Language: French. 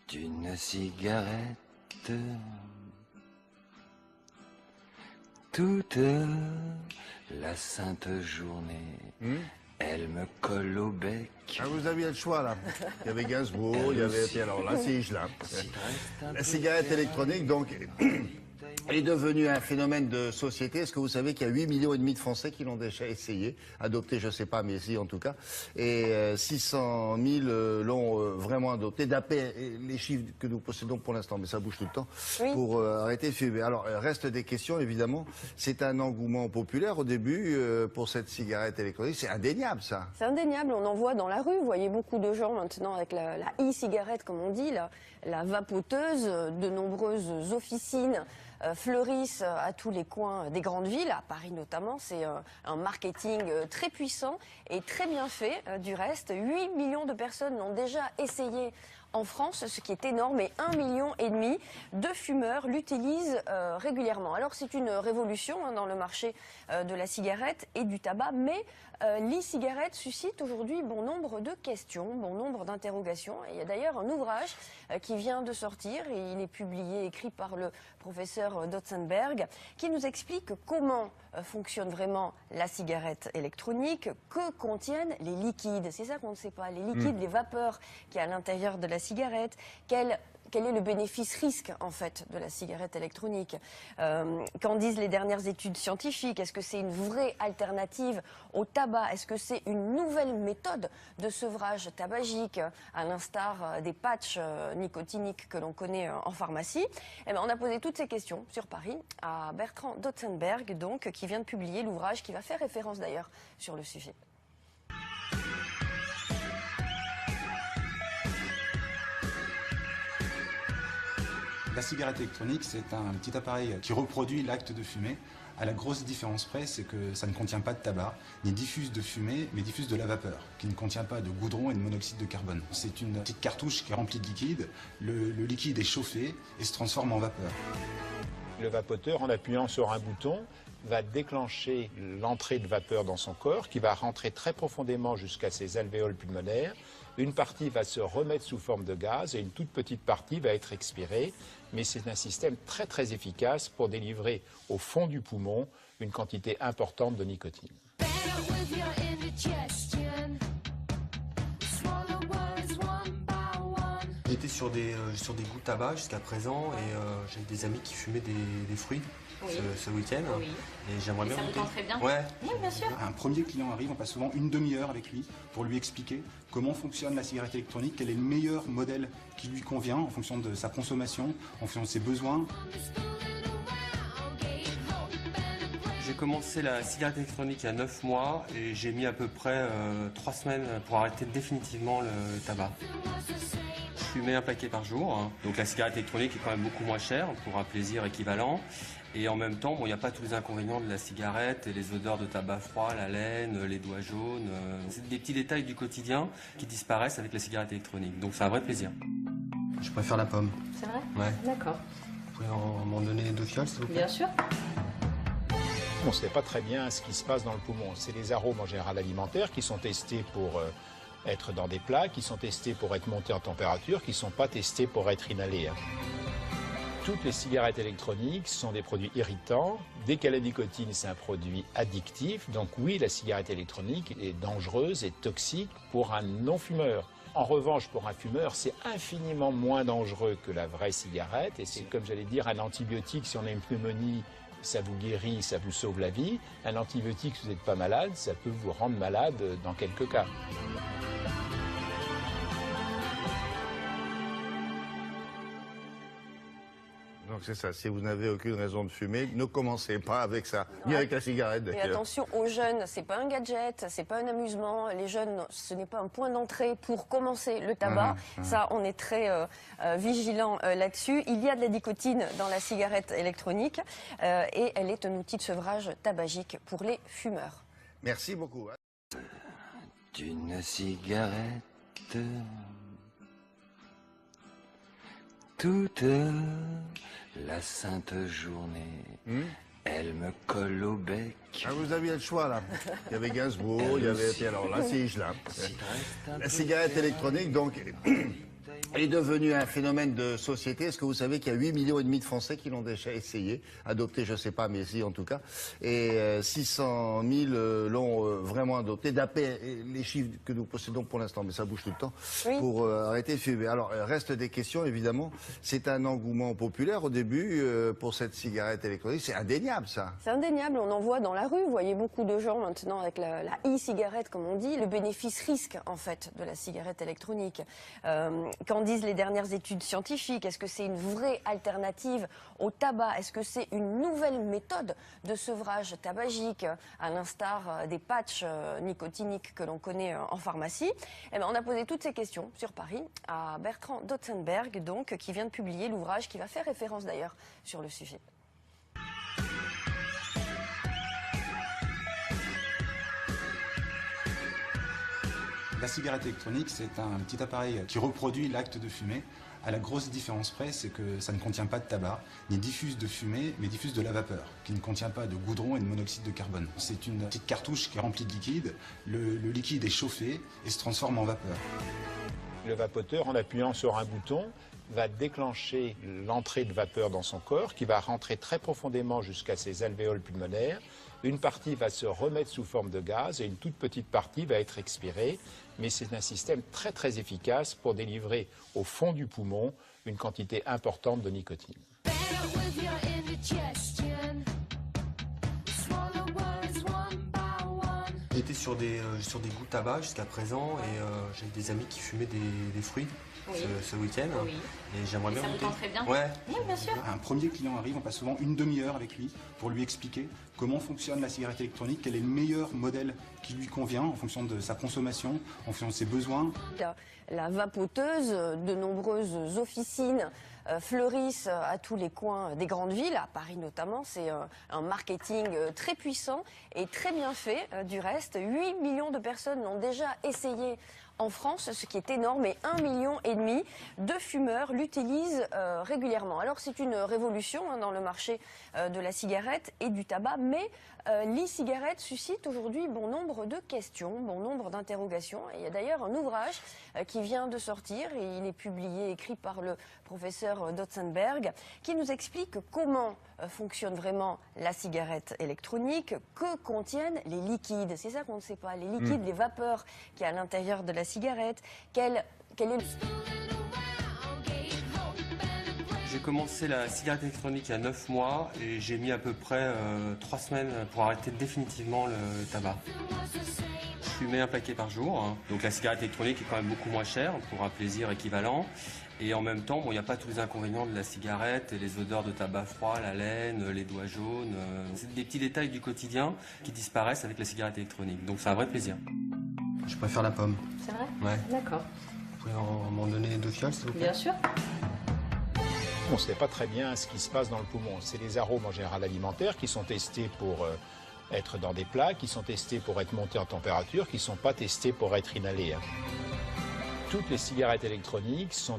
d'une cigarette toute la sainte journée. Elle me colle au bec. Ah, vous aviez le choix, là. Il y avait Gainsbourg, il y avait... Puis alors là, c'est Higelin. La cigarette électronique, donc, est devenue un phénomène de société. Est-ce que vous savez qu'il y a 8,5 millions de Français qui l'ont déjà essayé, adopté, je ne sais pas, mais si en tout cas. Et 600 000 l'ont vraiment adopté, d'après les chiffres que nous possédons pour l'instant, mais ça bouge tout le temps, oui, pour arrêter de fumer. Alors, reste des questions, évidemment. C'est un engouement populaire au début pour cette cigarette électronique. C'est indéniable, ça. C'est indéniable, on en voit dans la rue. Vous voyez beaucoup de gens maintenant avec la e-cigarette, comme on dit, la vapoteuse. De nombreuses officines fleurissent à tous les coins des grandes villes, à Paris notamment. C'est un marketing très puissant et très bien fait. Du reste, 8 millions de personnes l'ont déjà essayé en France, ce qui est énorme, et 1,5 million de fumeurs l'utilisent régulièrement. Alors c'est une révolution dans le marché de la cigarette et du tabac, mais l'e-cigarette suscite aujourd'hui bon nombre de questions, bon nombre d'interrogations. Il y a d'ailleurs un ouvrage qui vient de sortir, et il est publié, écrit par le professeur Dotzenberg, qui nous explique comment fonctionne vraiment la cigarette électronique, que contiennent les liquides. C'est ça qu'on ne sait pas, les liquides, les vapeurs qu'il y a à l'intérieur de la cigarette, quel est le bénéfice-risque en fait de la cigarette électronique, qu'en disent les dernières études scientifiques, est-ce que c'est une vraie alternative au tabac, est-ce que c'est une nouvelle méthode de sevrage tabagique à l'instar des patchs nicotiniques que l'on connaît en pharmacie. Eh bien, on a posé toutes ces questions sur Paris à Bertrand Dotzenberg, donc, qui vient de publier l'ouvrage qui va faire référence d'ailleurs sur le sujet. La cigarette électronique, c'est un petit appareil qui reproduit l'acte de fumer. À la grosse différence près, c'est que ça ne contient pas de tabac, ni diffuse de fumée, mais diffuse de la vapeur, qui ne contient pas de goudron et de monoxyde de carbone. C'est une petite cartouche qui est remplie de liquide. Le liquide est chauffé et se transforme en vapeur. Le vapoteur, en appuyant sur un bouton, va déclencher l'entrée de vapeur dans son corps, qui va rentrer très profondément jusqu'à ses alvéoles pulmonaires. Une partie va se remettre sous forme de gaz et une toute petite partie va être expirée. Mais c'est un système très très efficace pour délivrer au fond du poumon une quantité importante de nicotine. J'étais sur des goûts tabac jusqu'à présent et j'ai des amis qui fumaient des fruits ce week-end. Oui. Et j'aimerais bien. Ça vous tente très bien? Ouais. Oui, bien sûr. Un premier client arrive, on passe souvent une demi-heure avec lui pour lui expliquer comment fonctionne la cigarette électronique, quel est le meilleur modèle qui lui convient en fonction de sa consommation, en fonction de ses besoins. J'ai commencé la cigarette électronique il y a 9 mois et j'ai mis à peu près 3 semaines pour arrêter définitivement le tabac. Je fumais un paquet par jour, donc la cigarette électronique est quand même beaucoup moins chère pour un plaisir équivalent. Et en même temps, il n'y a pas tous les inconvénients de la cigarette et les odeurs de tabac froid, la laine, les doigts jaunes. C'est des petits détails du quotidien qui disparaissent avec la cigarette électronique. Donc c'est un vrai plaisir. Je préfère la pomme. C'est vrai? Ouais. D'accord. Vous pouvez m'en donner 2 fioles, s'il vous plaît? Bien sûr. On ne sait pas très bien ce qui se passe dans le poumon. C'est les arômes en général alimentaires qui sont testés pour être dans des plats, qui sont testés pour être montés en température, qui ne sont pas testés pour être inhalés. Toutes les cigarettes électroniques sont des produits irritants. Dès qu'elle a la nicotine, c'est un produit addictif. Donc oui, la cigarette électronique est dangereuse et toxique pour un non-fumeur. En revanche, pour un fumeur, c'est infiniment moins dangereux que la vraie cigarette. Et c'est, comme j'allais dire, un antibiotique. Si on a une pneumonie, ça vous guérit, ça vous sauve la vie. Un antibiotique, si vous n'êtes pas malade, ça peut vous rendre malade dans quelques cas. Donc c'est ça, si vous n'avez aucune raison de fumer, ne commencez pas avec ça, ni avec la cigarette Et d'ailleurs. attention aux jeunes, c'est pas un gadget, c'est pas un amusement. Les jeunes, ce n'est pas un point d'entrée pour commencer le tabac. Ça, on est très vigilant là-dessus. Il y a de la nicotine dans la cigarette électronique et elle est un outil de sevrage tabagique pour les fumeurs. Merci beaucoup. D'une cigarette toute la sainte journée. Elle me colle au bec. Ah, vous aviez le choix là. Il y avait Gainsbourg, il y avait... Puis alors là, c'est Higelin. La cigarette électronique, donc, est devenu un phénomène de société. Est-ce que vous savez qu'il y a 8,5 millions de Français qui l'ont déjà essayé, adopté, je ne sais pas, mais si en tout cas, et 600 000 l'ont vraiment adopté, d'après les chiffres que nous possédons pour l'instant, mais ça bouge tout le temps, Oui. pour arrêter de fumer. Alors, reste des questions, évidemment. C'est un engouement populaire au début pour cette cigarette électronique. C'est indéniable, ça. C'est indéniable, on en voit dans la rue. Vous voyez beaucoup de gens maintenant avec la e-cigarette, comme on dit, le bénéfice-risque, en fait, de la cigarette électronique. Qu'en disent les dernières études scientifiques? Est-ce que c'est une vraie alternative au tabac? Est-ce que c'est une nouvelle méthode de sevrage tabagique, à l'instar des patchs nicotiniques que l'on connaît en pharmacie? Eh bien, on a posé toutes ces questions sur Paris à Bertrand Dotzenberg, donc, qui vient de publier l'ouvrage qui va faire référence d'ailleurs sur le sujet. La cigarette électronique, c'est un petit appareil qui reproduit l'acte de fumer. À la grosse différence près, c'est que ça ne contient pas de tabac, ni diffuse de fumée, mais diffuse de la vapeur, qui ne contient pas de goudron et de monoxyde de carbone. C'est une petite cartouche qui est remplie de liquide. Le liquide est chauffé et se transforme en vapeur. Le vapoteur, en appuyant sur un bouton, va déclencher l'entrée de vapeur dans son corps, qui va rentrer très profondément jusqu'à ses alvéoles pulmonaires. Une partie va se remettre sous forme de gaz et une toute petite partie va être expirée. Mais c'est un système très très efficace pour délivrer au fond du poumon une quantité importante de nicotine. J'étais sur des goûts tabac jusqu'à présent et j'ai des amis qui fumaient des fruits ce week-end. Oui. Et j'aimerais bien Ça vous goûter. tente très bien? Ouais. Oui, bien sûr. Un premier client arrive, on passe souvent une demi-heure avec lui pour lui expliquer comment fonctionne la cigarette électronique, quel est le meilleur modèle qui lui convient en fonction de sa consommation, en fonction de ses besoins. La vapoteuse, de nombreuses officines fleurissent à tous les coins des grandes villes, à Paris notamment. C'est un marketing très puissant et très bien fait du reste. 8 millions de personnes l'ont déjà essayé en France, ce qui est énorme, et 1,5 million de fumeurs l'utilisent régulièrement. Alors c'est une révolution dans le marché de la cigarette et du tabac, mais l'e-cigarette suscite aujourd'hui bon nombre de questions, bon nombre d'interrogations. Il y a d'ailleurs un ouvrage qui vient de sortir, et il est publié, écrit par le professeur Dotzenberg, qui nous explique comment fonctionne vraiment la cigarette électronique, que contiennent les liquides. C'est ça qu'on ne sait pas, les liquides, les vapeurs qu'il y a à l'intérieur de la cigarette, quel est le... J'ai commencé la cigarette électronique il y a 9 mois et j'ai mis à peu près 3 semaines pour arrêter définitivement le tabac. Je fumais un paquet par jour, donc la cigarette électronique est quand même beaucoup moins chère pour un plaisir équivalent. Et en même temps, il n'y a pas tous les inconvénients de la cigarette, et les odeurs de tabac froid, la laine, les doigts jaunes. C'est des petits détails du quotidien qui disparaissent avec la cigarette électronique. Donc c'est un vrai plaisir. Je préfère la pomme. C'est vrai? Ouais. D'accord. Vous pouvez m'en donner 2 fioles, s'il vous plaît? Bien sûr. On ne sait pas très bien ce qui se passe dans le poumon. C'est les arômes en général alimentaires qui sont testés pour être dans des plats, qui sont testés pour être montés en température, qui ne sont pas testés pour être inhalés. Toutes les cigarettes électroniques sont